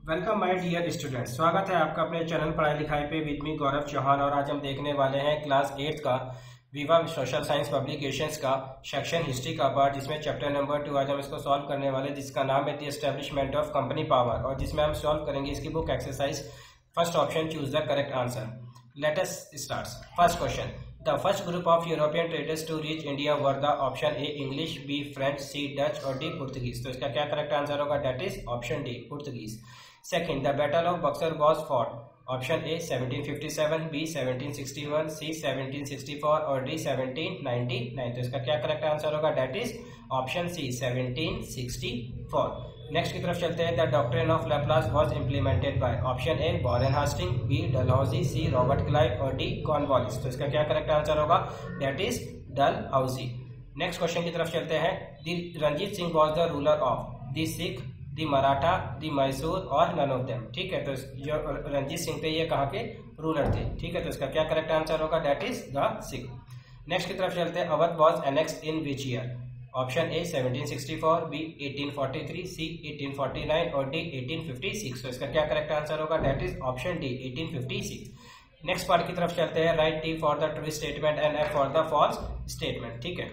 Welcome my dear student, स्वागत है आपका अपने चैनल पढ़ाई लिखाई पे विद मी गौरव चौहान। और आज हम देखने वाले हैं क्लास 8 का विवा सोशल साइंस पब्लिकेशंस का सेक्शन हिस्ट्री का पार्ट, जिसमें चैप्टर नंबर 2 आज हम इसको सॉल्व करने वाले, जिसका नाम है the establishment of company power, और जिसमें हम सॉल्व करेंगे इसकी book exercise. First option, choose the correct answer. Let us start. First question, the first group of European traders to reach India were the option A English, B French, C Dutch और D Portuguese. तो इसका क्या correct answer होगा? That is option D, Portuguese. Second, the Battle of Buxar was fought. Option A 1757, B 1761, C 1764 और D 1799। तो इसका क्या correct answer होगा? That is option C 1764। Next की तरफ चलते हैं। The doctrine of lapse was implemented by option A Warren Hastings, B Dalhousie, C Robert Clive और डी कॉर्नवालिस। तो इसका क्या करेक्ट आंसर होगा? That is Dalhousie. Next question की तरफ चलते हैं। The Ranjit Singh was the ruler of the Sikh, the Maratha, the Mysore और नन ऑफ देम। ठीक है, तो जो रंजीत सिंह थे ये कहाँ के रूलर थे? ठीक है, तो इसका क्या करेक्ट आंसर होगा? That is the Sikh. Next की तरफ चलते हैं। Awadh was annexed in which year? Option A 1764, B 1843, C 1849 और डी 1856। तो इसका क्या करेक्ट आंसर होगा? That is option D 1856। Next part की तरफ चलते हैं। Write T for the true statement and F for the false statement. ठीक है,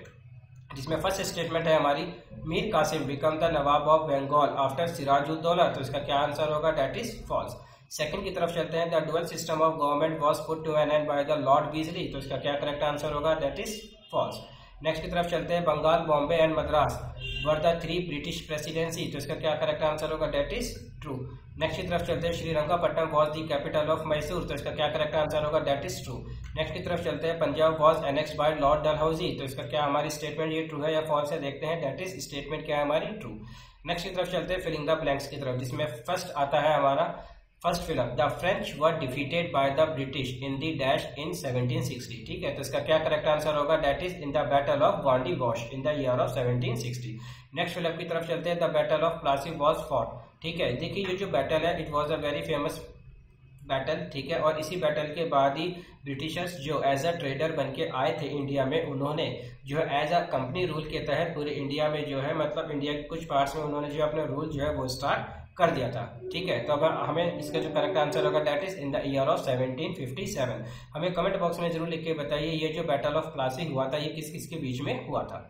जिसमें फर्स्ट स्टेटमेंट है हमारी, Mir Qasim become the Nawab of Bengal after Sirajuddaulah. तो इसका क्या आंसर होगा? That is false. सेकंड की तरफ चलते हैं। The dual system of government was put to an end by the lord बीजली। तो इसका क्या करेक्ट आंसर होगा? That is false. नेक्स्ट की तरफ चलते हैं। Bengal, Bombay and Madras were the 3 British presidency. तो इसका क्या करेक्ट आंसर होगा? That is true. नेक्स्ट की तरफ चलते हैं। Srirangapatnam was the capital of Mysore. तो इसका क्या करेक्ट आंसर होगा? That is true. नेक्स्ट की तरफ चलते हैं। Punjab was annexed by lord Dalhousie. तो इसका क्या हमारी स्टेटमेंट ये ट्रू है या फॉल्स है? देखते हैं। दैट इज स्टेटमेंट क्या है हमारी? ट्रू। नेक्स्ट की तरफ चलते हैं। फिलिंग द ब्लैंक्स की तरफ, जिसमें फर्स्ट आता है हमारा first fill up. The French were defeated by the British in the dash in 1760। ठीक है, तो इसका क्या करेक्ट आंसर होगा? That is in the battle of Wandiwash in the year of 1760। Next fill up की तरफ चलते हैं। The battle of Plassey was fought. ठीक है, देखिए ये जो बैटल है it was a very famous battle. ठीक है, और इसी बैटल के बाद ही ब्रिटिशर्स जो एज अ ट्रेडर बन के आए थे इंडिया में, उन्होंने जो है एज अ कंपनी रूल के तहत पूरे इंडिया में जो है, मतलब इंडिया के कुछ पार्ट्स में उन्होंने जो अपना रूल जो है वो स्टार्ट कर दिया था। ठीक है, तो अब हमें इसका जो करेक्ट आंसर होगा that is in the year of 1757। हमें कमेंट बॉक्स में जरूर लिख के बताइए ये जो बैटल ऑफ प्लासी हुआ था ये किस किस के बीच में हुआ था।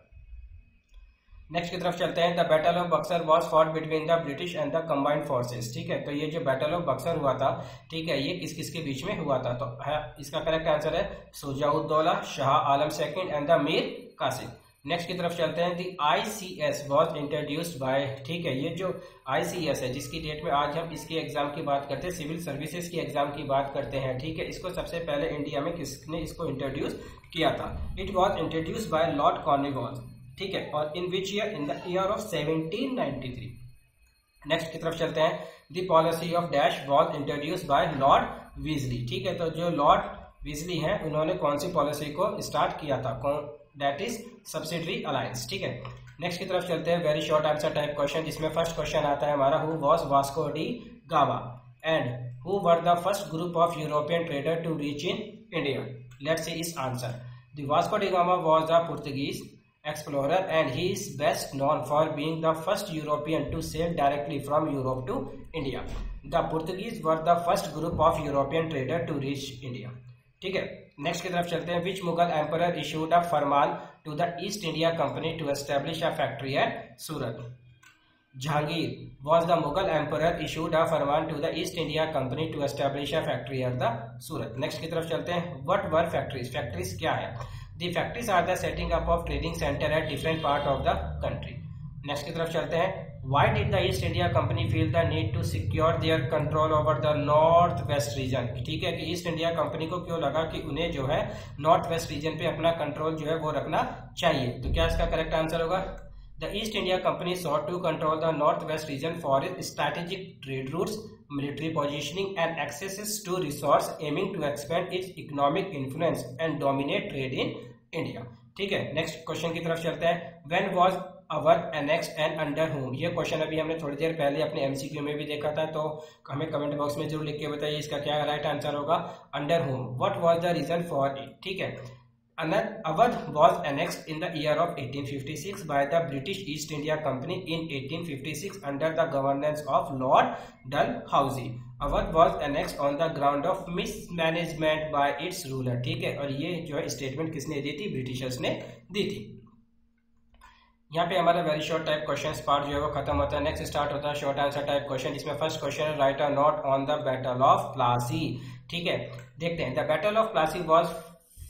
नेक्स्ट की तरफ चलते हैं। The battle of Buxar was fought between the British and the combined forces. ठीक है, तो ये जो बैटल ऑफ बक्सर हुआ था, ठीक है, ये किस किस के बीच में हुआ था? तो है इसका करेक्ट आंसर है Shuja-ud-Daula, Shah Alam second and the Mir Qasim. Next की तरफ चलते हैं। The ICS was introduced by. ठीक है, ये जो ICS है जिसकी डेट में आज हम इसके एग्जाम की बात करते हैं, सिविल सर्विसेज की एग्जाम की बात करते हैं। ठीक है, इसको सबसे पहले इंडिया में किसने इसको इंट्रोड्यूस किया था? It was introduced by Lord Cornwallis. ठीक है, और in which year? In the year of 1793। Next की तरफ चलते हैं। The policy of dash was introduced by Lord Wellesley. ठीक है, तो जो लॉर्ड वीजली हैं उन्होंने कौन सी पॉलिसी को स्टार्ट किया था? That is subsidiary alliance. ठीक है, नेक्स्ट की तरफ चलते हैं। Very short answer type question, जिसमें फर्स्ट क्वेश्चन आता है हमारा, who was Vasco da Gama and who were the first group of European trader to reach in India? Let's see इस answer. The Vasco da Gama was the Portuguese explorer and he is best known for being the first European to sail directly from Europe to India. The Portuguese were the first group of European trader to reach India. ठीक है, next की तरफ चलते हैं। Which Mughal emperor issued a Farman to the East India Company to establish a factory at Surat? Jahangir was the Mughal emperor issued a Farman to the East India Company to establish a factory at the Surat. Next की तरफ चलते हैं। What were factories? Factories क्या है? The factories are the setting up of trading center at different part of the country. Next की तरफ चलते हैं। Why did the East India Company feel the need to secure their control over the North West region? ठीक है, कि east India company को क्यों लगा कि उन्हें जो है नॉर्थ वेस्ट रीजन पे अपना कंट्रोल जो है वो रखना चाहिए? तो क्या इसका करेक्ट आंसर होगा? The East India Company sought to control the Northwest region for its strategic trade routes, military positioning and access to resource, aiming to expand its economic influence and dominate trade in India. ठीक है, next question की तरफ चलते हैं। When was Awadh annexed and under whom? ये question अभी हमने थोड़ी देर पहले अपने MCQ में भी देखा था, तो हमें कमेंट बॉक्स में जरूर लिख के बताइए इसका क्या राइट आंसर होगा। Under whom? What was the reason for it? ठीक है, Awadh was annexed in the year of 1856 by the British East India Company in 1856 under the governance of Lord Dalhousie. Awadh was annexed on the ground of mismanagement by its ruler. ठीक है, और ये जो है statement किसने दी थी? Britishers ने दी थी। यहाँ पे हमारा very short type question part जो है वो खत्म होता है। नेक्स्ट स्टार्ट होता है शॉर्ट आंसर टाइप क्वेश्चन, जिसमें फर्स्ट क्वेश्चन है right a note on the battle of Plassey. ठीक है, देखते हैं। The battle of Plassey was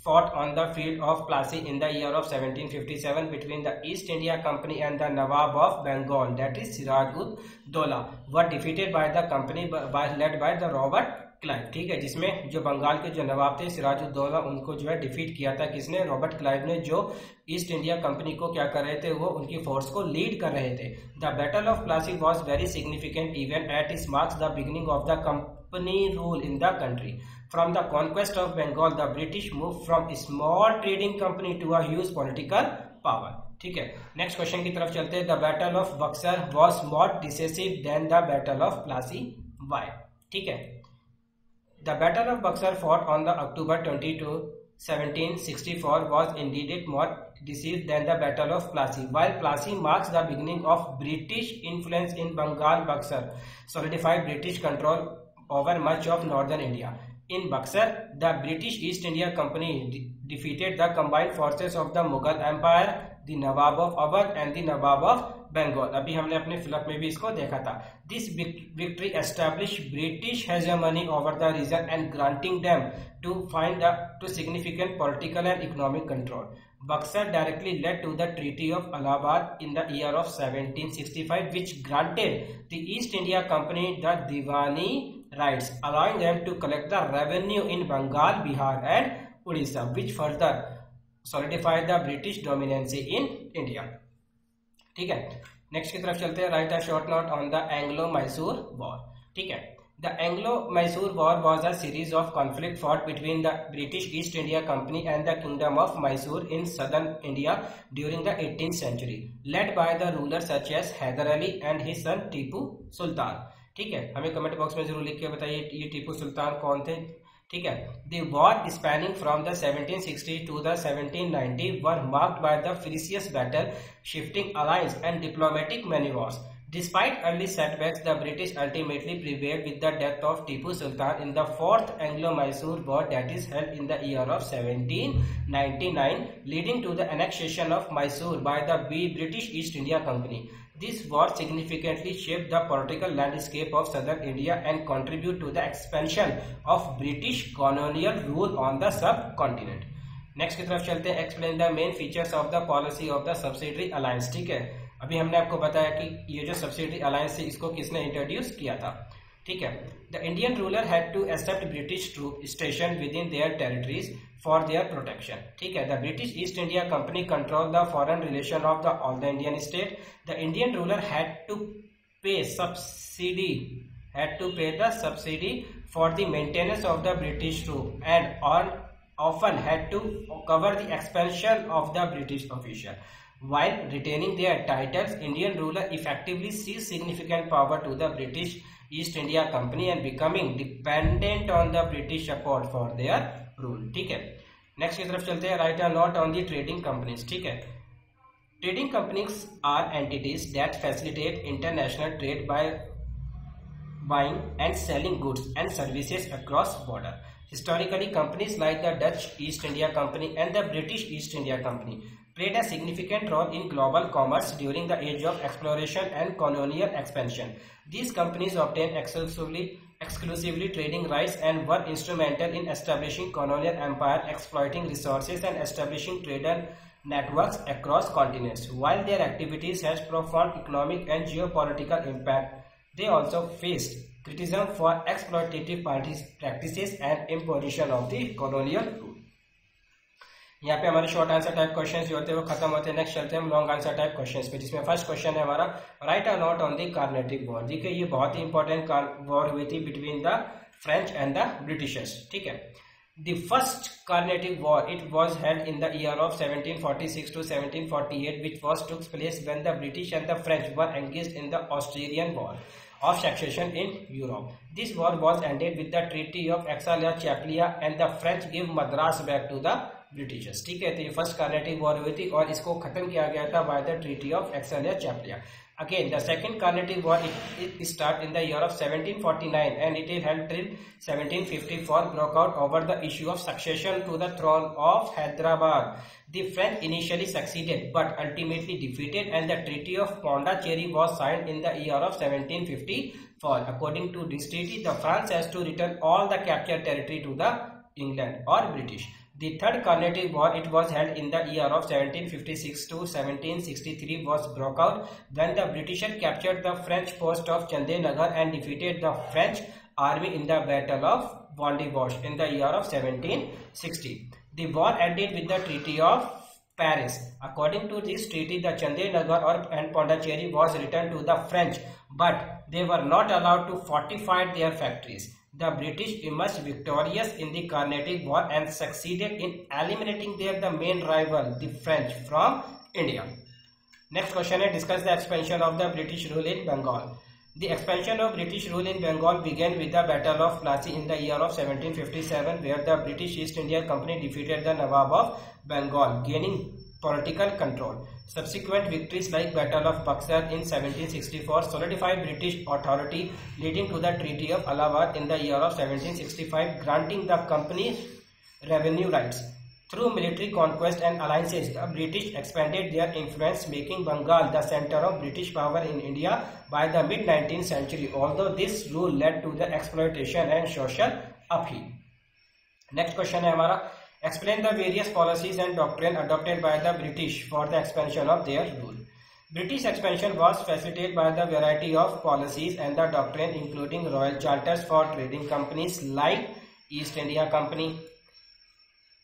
fought on the field of Plassey in the year of 1757 between the East India Company and the Nawab of Bengal, that is Siraj-ud-Dowla, were defeated by the company led by the Robert Clive। ठीक है, जिसमें जो बंगाल के जो नवाब थे सिराजुद्दौला, उनको जो है डिफीट किया था किसने? रॉबर्ट क्लाइव ने, जो ईस्ट इंडिया कंपनी को क्या कर रहे थे? वो उनकी फोर्स को लीड कर रहे थे। The battle of Plassey was very significant event at it marks the beginning of the company rule in the country. From the conquest of Bengal, the British moved from a small trading company to a huge political power. ठीक है, next question की तरफ चलते हैं। The battle of Buxar was more decisive than the battle of Plassey, why? ठीक है, the battle of Buxar fought on the October 22, 1764 was indeed more decisive than the Battle of Plassey. While Plassey marks the beginning of British influence in Bengal, Buxar solidified British control over much of northern India. In Buxar, the British East India Company defeated the combined forces of the Mughal Empire, the Nawab of Awadh and the Nawab of Bengal. अभी हमने अपने fill up में भी इसको देखा था। This victory established British hegemony over the region and granting them to significant political and economic control. Buxar directly led to the Treaty of Allahabad in the year of 1765, which granted the East India Company the Diwani rights, allowing them to collect the revenue in Bengal, Bihar and Odisha, which further solidified the British dominance in India. ठीक है, next की तरफ चलते हैं। Write a short note on the एंग्लो-मैसूर war. ठीक है, the एंग्लो-मैसूर war was a series of conflict fought between the British East India company and the kingdom of Mysore in southern India during the 18th century, led by the rulers such as Haider Ali and his son Tipu Sultan. ठीक है, हमें comment box में जरूर लिख के बताइए ये टीपू सुल्तान कौन थे। ठीक है, the war spanning from the 1760 to the 1790 were marked by the fierce battle, shifting alliance and diplomatic maneuvers. Despite early setbacks, the British ultimately prevailed with the death of Tipu Sultan in the Fourth Anglo-Mysore War that is held in the year of 1799, leading to the annexation of Mysore by the British East India Company. This war significantly shaped the political landscape of southern India and contributed to the expansion of British colonial rule on the subcontinent. Next की तरफ चलते हैं। Explain the main features of the policy of the subsidiary alliance. ठीक है, अभी हमने आपको बताया कि ये जो सब्सिडरी अलायंस है इसको किसने इंट्रोड्यूस किया था। ठीक है, the Indian ruler had to accept British troop station within their territories for their protection. ठीक है, the British East India Company control the foreign relation of the all the Indian state. The Indian ruler had to pay the subsidy for the maintenance of the British troop and often had to cover the expansion of the British official. While retaining their titles, Indian ruler effectively seized significant power to the British East India Company and becoming dependent on the British support for their rule. ठीक है, next की तरफ चलते हैं। Write a note on the trading companies. ठीक है, trading companies are entities that facilitate international trade by buying and selling goods and services across border. Historically, companies like the Dutch East India Company and the British East India Company played a significant role in global commerce during the age of exploration and colonial expansion. These companies obtained exclusively trading rights and were instrumental in establishing colonial empire, exploiting resources and establishing trader networks across continents. While their activities has profound economic and geopolitical impact, they also faced criticism for exploitative practices and imposition of the colonial rule. यहाँ पे हमारे short answer type questions जो होते हैं वो खत्म होते हैं। नेक्स्ट चलते हैं हम लॉन्ग आंसर टाइप क्वेश्चंस पे, जिसमें फर्स्ट क्वेश्चन है हमारा right a note on the Carnatic war. देखिए ये बहुत ही इंपॉर्टेंट वॉर हुई थी between the French and the Britishers. ठीक है, The first Carnatic War, it was held in the year of 1746 to 1748, which took place when the British and the French were engaged in the Austrian War of Succession in Europe. This war was ended with the Treaty of Aix-la-Chapelle, and the French gave Madras back to the Britishers. ठीक है, तो ये first Carnatic war हुई थी और इसको खत्म किया गया था by the treaty of Aix-la-Chapelle. Again, the second Carnatic War it started in the year of 1749 and it is held till 1754, broke out over the issue of succession to the throne of Hyderabad. The French initially succeeded but ultimately defeated, and the Treaty of Pondicherry was signed in the year of 1754. According to this treaty, the France has to return all the captured territory to the England or British. The third Carnatic War, it was held in the year of 1756 to 1763, was broke out when the Britishers captured the French post of Chandenagar and defeated the French army in the Battle of Bondivosh in the year of 1760. The war ended with the Treaty of Paris. According to this treaty, the Chandenagar and Pondicherry was returned to the French, but they were not allowed to fortify their factories. The British emerged victorious in the Carnatic War and succeeded in eliminating the main rival, the French, from India. Next question is, discuss the expansion of the British rule in Bengal. The expansion of British rule in Bengal began with the Battle of Plassey in the year of 1757, where the British East India Company defeated the Nawab of Bengal, gaining political control. Subsequent victories like Battle of Buxar in 1764 solidified British authority, leading to the Treaty of Allahabad in the year of 1765, granting the company revenue rights. Through military conquest and alliances, the British expanded their influence, making Bengal the center of British power in India by the mid-19th century, although this rule led to the exploitation and social upheaval. Next question है हमारा, explain the various policies and doctrine adopted by the British for the expansion of their rule. British expansion was facilitated by the variety of policies and the doctrine, including royal charters for trading companies like East India Company,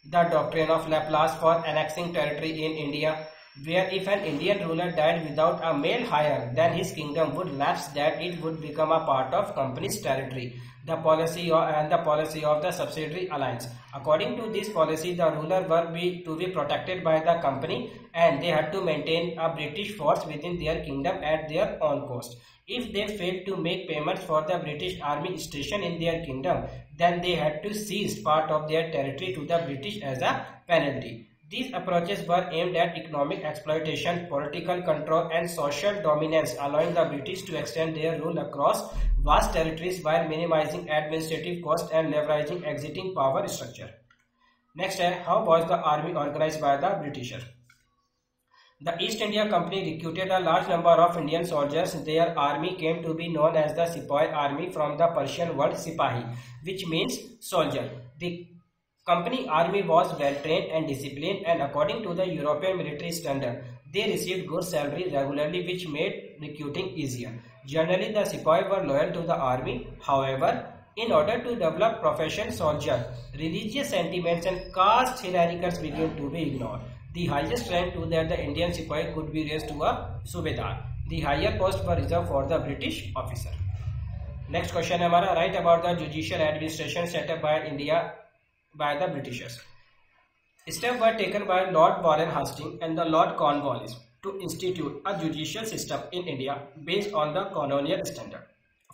the doctrine of Laplace for annexing territory in India, where if an Indian ruler died without a male heir, then his kingdom would lapse, that it would become a part of company's territory. The policy of the subsidiary alliance. According to this policy, the ruler were to be protected by the company, and they had to maintain a British force within their kingdom at their own cost. If they failed to make payments for the British army stationed in their kingdom, then they had to seize part of their territory to the British as a penalty. These approaches were aimed at economic exploitation, political control, and social dominance, allowing the British to extend their rule across vast territories while minimizing administrative costs and leveraging existing power structure. Next, how was the army organized by the Britishers? The East India Company recruited a large number of Indian soldiers. Their army came to be known as the Sepoy Army, from the Persian word Sipahi, which means soldier. The company army was well trained and disciplined, and according to the European military standard, they received good salary regularly, which made recruiting easier. Generally, the Sepoy were loyal to the army. However, in order to develop professional soldiers, religious sentiments and caste hierarchies began to be ignored. The highest rank to that the Indian Sepoy could be raised to a Subedar. The higher posts were reserved for the British officer. Next question है हमारा, write about the judicial administration set up by India by the Britishers. Steps were taken by Lord Warren Hastings and the Lord Cornwallis to institute a judicial system in India based on the colonial standard.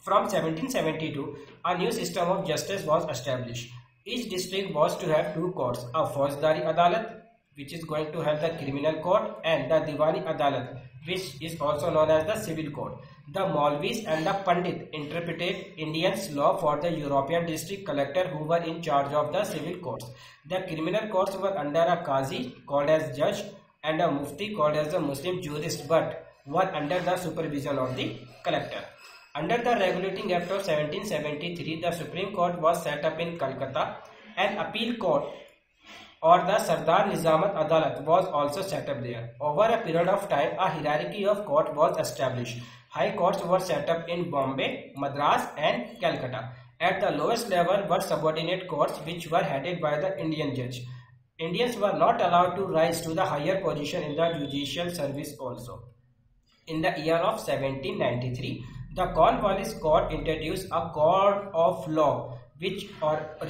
From 1772, a new system of justice was established. Each district was to have two courts, a Faujdari Adalat, which is going to have the criminal court, and the Diwani Adalat, which is also known as the civil court. The Maulvis and the Pandit interpreted Indians law for the European district collector, who were in charge of the civil courts. The criminal courts were under a Qazi, called as judge, and a Mufti, called as the Muslim jurist, but were under the supervision of the collector. Under the Regulating Act of 1773, the Supreme Court was set up in Calcutta. An appeal court, or the Sardar Nizamat Adalat, was also set up there. Over a period of time, a hierarchy of court was established. High courts were set up in Bombay, Madras, and Calcutta. At the lowest level were subordinate courts, which were headed by the Indian judge. Indians were not allowed to rise to the higher position in the judicial service also. In the year of 1793, the Cornwallis Court introduced a code of law which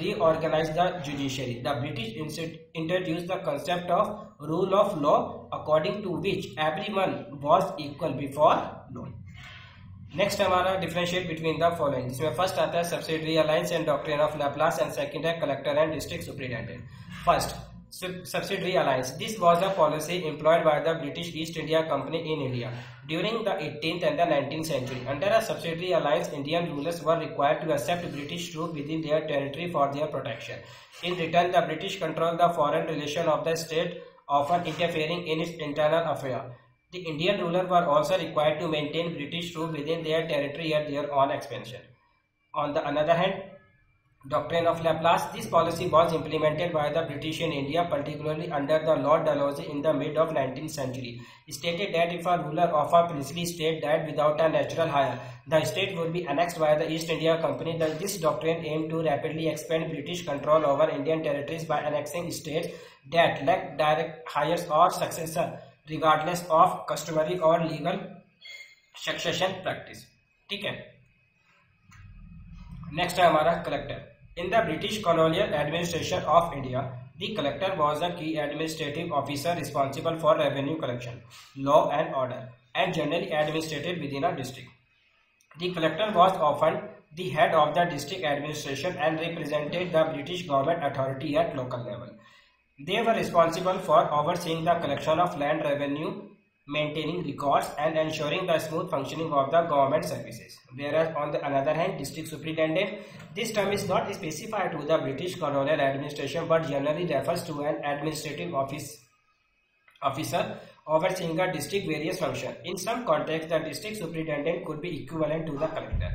reorganized the judiciary. The British introduced the concept of rule of law, according to which everyone was equal before law. Next हमारा differentiate between the following, जिसमें first आता है subsidiary alliance and doctrine of lapse, and second है collector and district superintendent. First, subsidiary alliance. This was a policy employed by the British East India Company in India during the 18th and the 19th century. Under a subsidiary alliance, Indian rulers were required to accept British troops within their territory for their protection. In return, the British controlled the foreign relations of the state, often interfering in its internal affairs. The Indian rulers were also required to maintain British troops within their territory at their own expense. On the other hand, Doctrine of Laplace. This policy was implemented by the British in India, particularly under the Lord Dalhousie in the mid of 19th century. It stated that if a ruler of a princely state died without a natural heir, the state would be annexed by the East India Company. This doctrine aimed to rapidly expand British control over Indian territories by annexing states that lacked direct heirs or successor, regardless of customary or legal succession practice. ठीक है, next है हमारा collector. In the British colonial administration of India, the collector was a key administrative officer responsible for revenue collection, law and order, and generally administrated within a district. The collector was often the head of the district administration and represented the British government authority at local level. They were responsible for overseeing the collection of land revenue, maintaining records, and ensuring the smooth functioning of the government services. Whereas on the other hand, district superintendent, this term is not specified to the British colonial administration but generally refers to an administrative officer overseeing a district various functions. In some contexts, the district superintendent could be equivalent to the collector,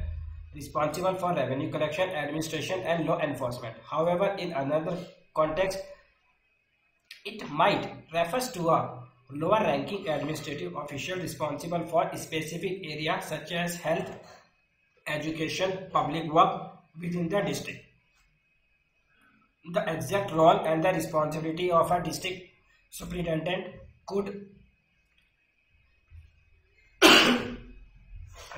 responsible for revenue collection, administration, and law enforcement. However, in another context, it might refers to a lower ranking administrative official responsible for specific areas such as health, education, public work within the district. The exact role and the responsibility of a district superintendent could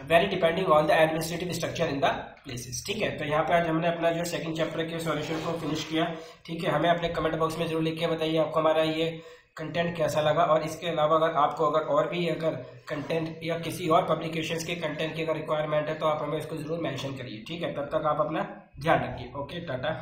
vary depending on the administrative structure in the places. ठीक है, तो यहाँ पे आज हमने अपना जो second chapter के सॉल्यूशन को फिनिश किया. ठीक है, हमें अपने कमेंट बॉक्स में जरूर लिख के बताइए आपको हमारा ये कंटेंट कैसा लगा, और इसके अलावा अगर आपको और भी अगर कंटेंट या किसी और पब्लिकेशंस के कंटेंट की अगर रिक्वायरमेंट है तो आप हमें इसको जरूर मेंशन करिए. ठीक है, तब तक आप अपना ध्यान रखिए. ओके, टाटा.